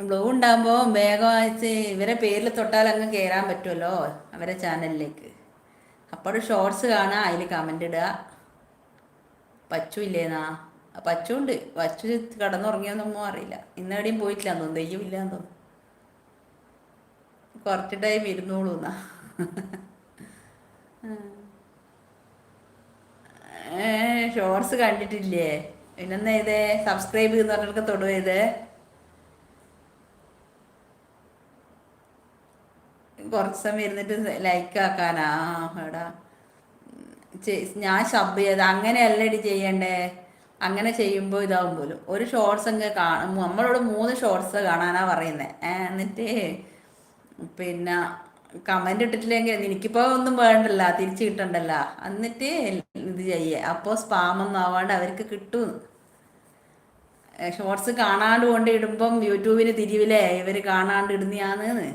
Blue ഉണ്ടാകുമ്പോൾ വേഗം അയച്ച് ഇവരെ പേരിൽ തൊട്ടാൽ അങ്ങ് കയറാൻ പറ്റുമല്ലോ അവരെ ചാനലിലേക്ക്. അപ്പോൾ ഷോർട്സ് കാണുക, അതിൽ കമൻ്റ് ഇടുക. പച്ചു ഇല്ലേന്നാ? പച്ചു ഉണ്ട്. പച്ചു കിടന്നുറങ്ങിയൊന്നും അറിയില്ല. ഇന്നെവിടെയും പോയിട്ടില്ല തോന്നുന്നു, ദെയ്യം ഇല്ലാന്ന് തോന്നുന്നു. കുറച്ച് ടൈം ഇരുന്നോളൂ എന്നാ. ഷോർട്സ് കണ്ടിട്ടില്ലേ? പിന്നെന്നാ ചെയ്തേ? സബ്സ്ക്രൈബ് ചെയ്യുന്ന പറഞ്ഞൊക്കെ തൊടുക ചെയ്തേ. കുറച്ച് സമയം ഇരുന്നിട്ട് ലൈക്ക് ആക്കാനാ? എടാ ഞാൻ സബ് ചെയ്ത് അങ്ങനെയല്ലടി ചെയ്യണ്ടേ. അങ്ങനെ ചെയ്യുമ്പോൾ ഇതാവും പോലും. ഒരു ഷോർട്സ് അങ്ങ് കാണും, നമ്മളോട് 3 ഷോർട്സ് കാണാനാ പറയുന്നത്. എന്നിട്ട് പിന്നെ കമന്റ് ഇട്ടിട്ടില്ലെങ്കിൽ എനിക്കിപ്പോൾ ഒന്നും വേണ്ടല്ല, തിരിച്ച് കിട്ടണ്ടല്ല. എന്നിട്ട് ഇത് ചെയ്യേ, അപ്പോൾ സ്പാമൊന്നും ആവാണ്ട് അവർക്ക് കിട്ടും. ഷോർട്സ് കാണാണ്ട് കൊണ്ട് ഇടുമ്പം യൂട്യൂബിന് തിരിവില്ലേ ഇവർ കാണാണ്ട് ഇടുന്നയാന്ന്.